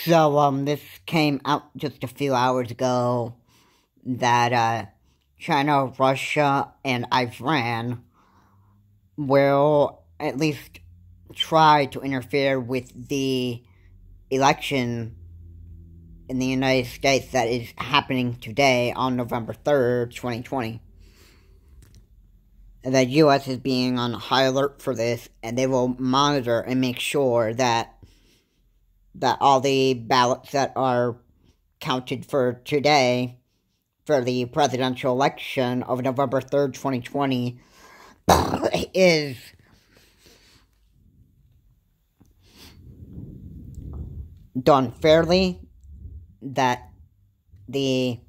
This came out just a few hours ago that, China, Russia, and Iran will at least try to interfere with the election in the United States that is happening today on November 3rd, 2020. The U.S. is being on high alert for this, and they will monitor and make sure that all the ballots that are counted for today for the presidential election of November 3rd, 2020 is done fairly, that the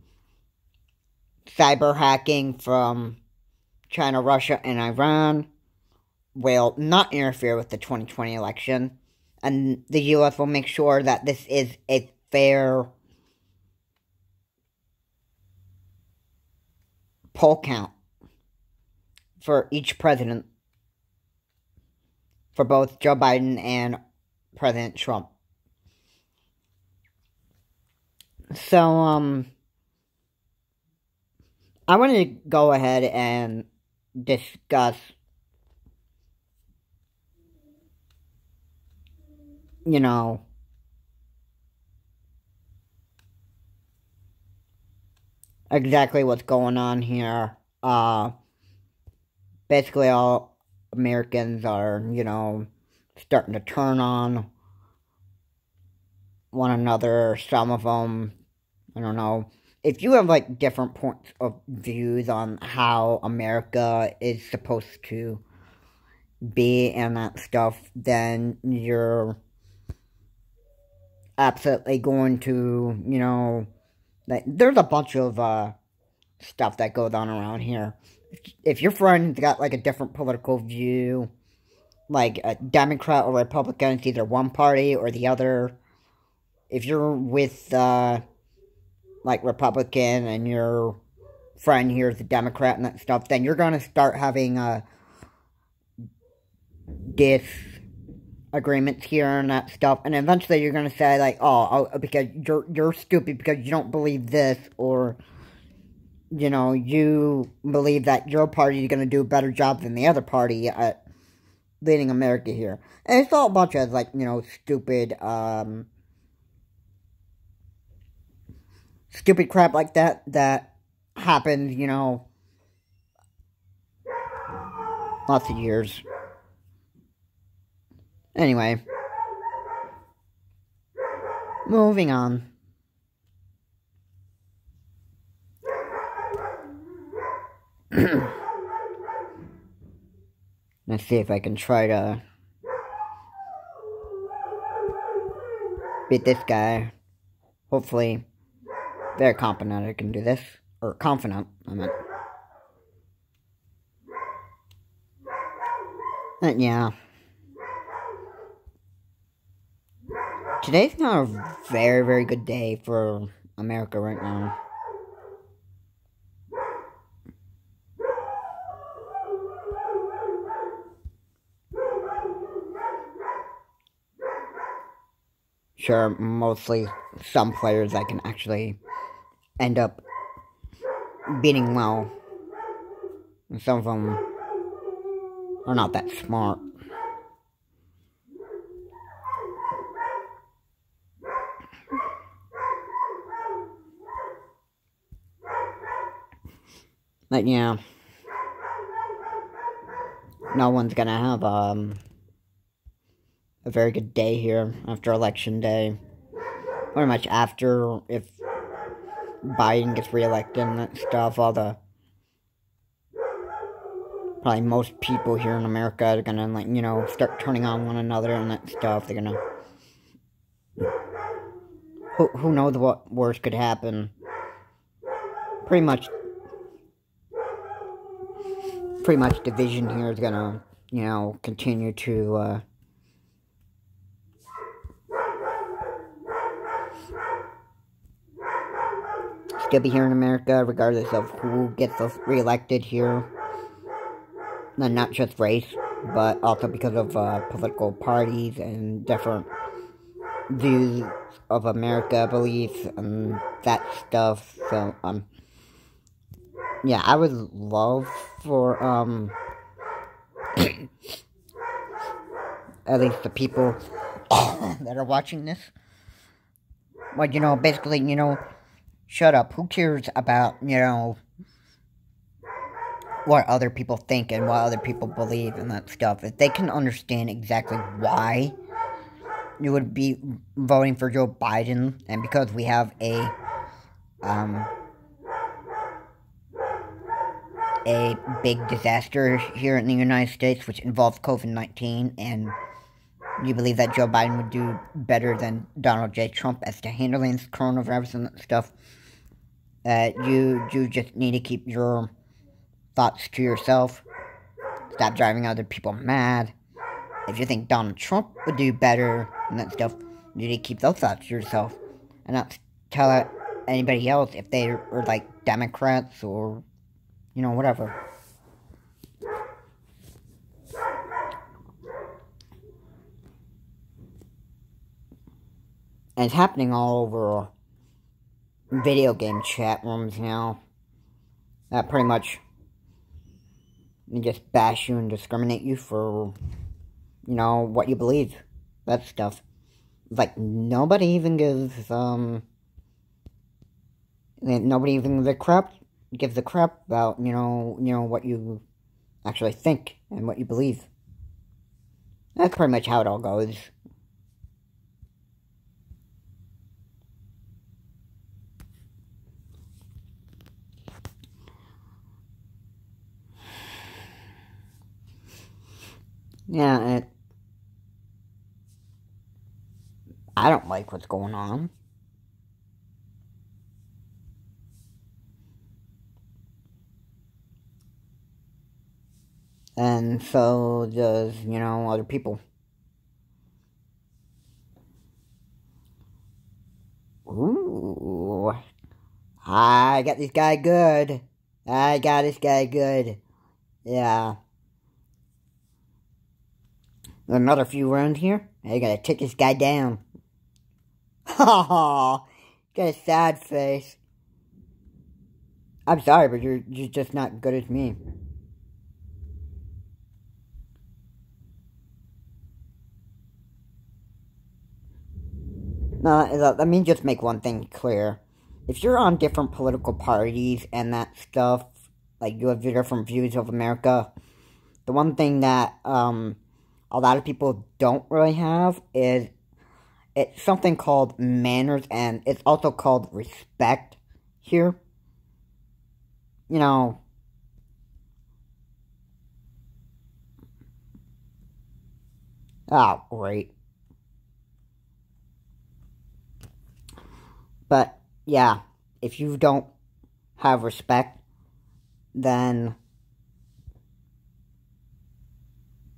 cyber hacking from China, Russia, and Iran will not interfere with the 2020 election, and the U.S. will make sure that this is a fair poll count for each president, for both Joe Biden and President Trump. So, I wanted to go ahead and discuss, exactly what's going on here. Basically all Americans are, starting to turn on one another. Some of them, I don't know. If you have, different points of views on how America is supposed to be and that stuff, then you're absolutely going to, there's a bunch of, stuff that goes on around here. If your friend's got, a different political view, like a Democrat or Republican, it's either one party or the other. If you're with, Republican and your friend here is a Democrat and that stuff, then you're going to start having, disagreements here and that stuff, and eventually you're going to say, because you're stupid because you don't believe this, or, you believe that your party is going to do a better job than the other party at leading America here. And it's all a bunch of, stupid, stupid crap like that happens, lots of years. Anyway, moving on. Let's see if I can try to beat this guy. Hopefully, very confident I can do this. Or confident, I meant. And yeah. Today's not a very, very good day for America right now. Sure, mostly some players I can actually end up beating well. And some of them are not that smart. But yeah, no one's gonna have a very good day here after election day. Pretty much after, if Biden gets reelected and that stuff, probably most people here in America are gonna, start turning on one another and that stuff. They're gonna, who knows what worse could happen. Pretty much division here is gonna, continue to, still be here in America, regardless of who gets us reelected here. And not just race, but also because of, political parties and different views of America, beliefs, and that stuff. So, yeah, I would love for, at least the people that are watching this, well, basically, shut up. Who cares about, what other people think and what other people believe and that stuff? If they can understand exactly why you would be voting for Joe Biden, and because we have a big disaster here in the United States, which involves COVID-19, and you believe that Joe Biden would do better than Donald J. Trump as to handling coronavirus and that stuff, you just need to keep your thoughts to yourself. Stop driving other people mad. If you think Donald Trump would do better and that stuff, you need to keep those thoughts to yourself. And not tell anybody else if they are like Democrats or, whatever. And it's happening all over video game chat rooms now. That pretty much they just bash you and discriminate you for, what you believe. That stuff. Like, nobody even gives, nobody even gives a crap about, what you actually think and what you believe. That's pretty much how it all goes. Yeah, I don't like what's going on. And so does, other people. Ooh. I got this guy good. Yeah. Another few rounds here. I gotta take this guy down. Ha got a sad face. I'm sorry, but you're just not good as me. No, let me just make one thing clear. If you're on different political parties and that stuff, like you have different views of America, the one thing that a lot of people don't really have is it's something called manners, and it's also called respect here. Oh, great. But, yeah, if you don't have respect, then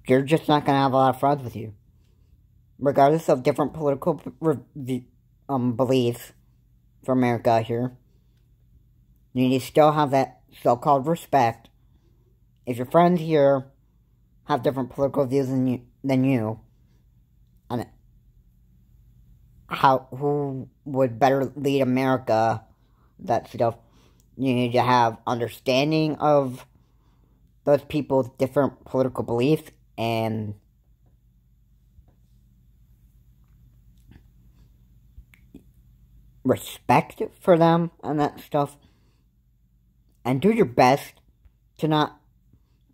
you're just not going to have a lot of friends with you. Regardless of different political beliefs for America here, you need to still have that so-called respect. If your friends here have different political views than you, and who would better lead America, that stuff, you need to have understanding of those people's different political beliefs and respect for them and that stuff. And do your best to not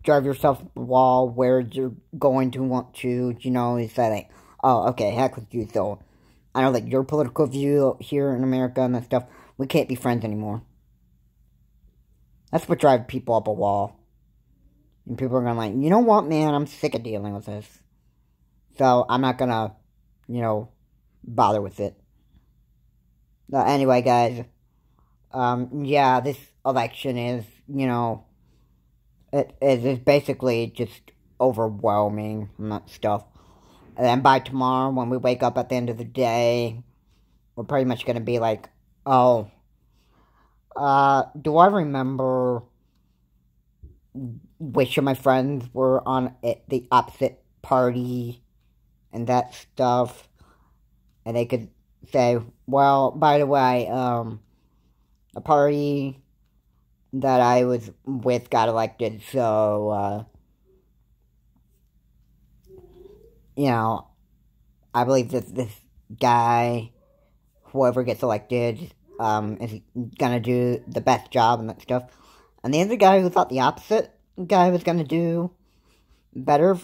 drive yourself up the wall where you're going to want to, say like, oh, okay, heck with you, so I know that your political view here in America and that stuff, we can't be friends anymore. That's what drives people up a wall. And people are going like, you know what, man, I'm sick of dealing with this. So I'm not gonna, bother with it. Anyway, guys, yeah, this election is, it is basically just overwhelming and that stuff. And then by tomorrow, when we wake up at the end of the day, we're pretty much going to be like, oh, do I remember which of my friends were on the opposite party and that stuff? And they could say, well, by the way, a party that I was with got elected, so, I believe that this guy, whoever gets elected, is gonna do the best job and that stuff. And the other guy who thought the opposite guy was gonna do better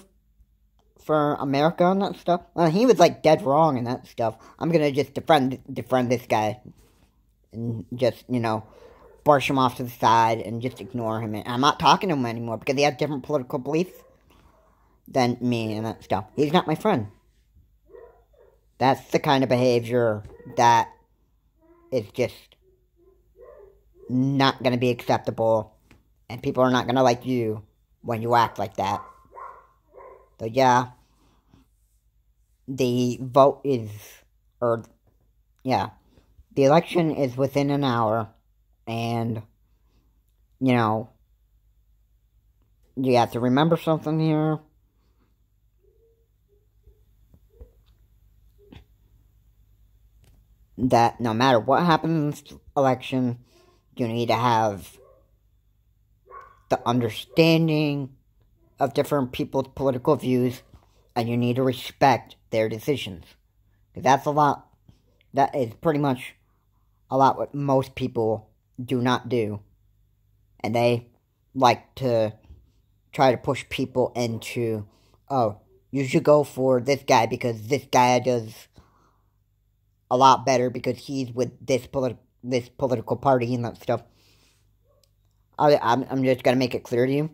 for America and that stuff, well, he was, like, dead wrong and that stuff. I'm gonna just defriend this guy. And just, brush him off to the side and just ignore him. And I'm not talking to him anymore because he has different political beliefs than me and that stuff. He's not my friend. That's the kind of behavior that is just not going to be acceptable. And people are not going to like you when you act like that. So yeah, the vote is, the election is within an hour. And, you have to remember something here. That no matter what happens in this election, you need to have the understanding of different people's political views, and you need to respect their decisions. Because that is pretty much a lot what most people do not do. And they like to try to push people into, oh, you should go for this guy because this guy does a lot better because he's with this political party and that stuff. I'm just gonna make it clear to you.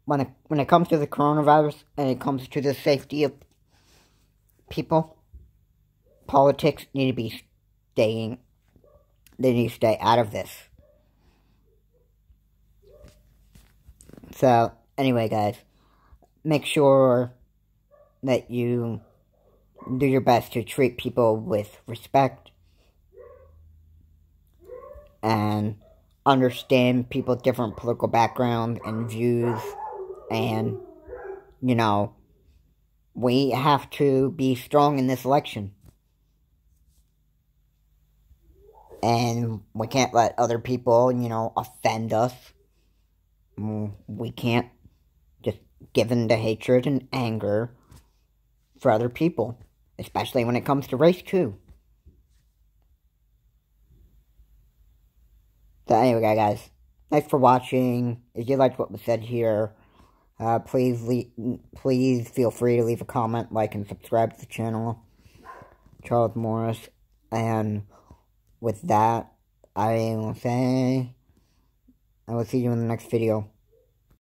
When it comes to the coronavirus and it comes to the safety of people, politics need to be they need to stay out of this. So, anyway, guys, make sure that you do your best to treat people with respect and understand people's different political backgrounds and views. And, we have to be strong in this election. And we can't let other people, offend us. We can't just give in to hatred and anger for other people. Especially when it comes to race, too. So anyway, guys, thanks for watching. If you liked what was said here, please feel free to leave a comment, like, and subscribe to the channel. Charles Morris. And with that, I will say, I will see you in the next video.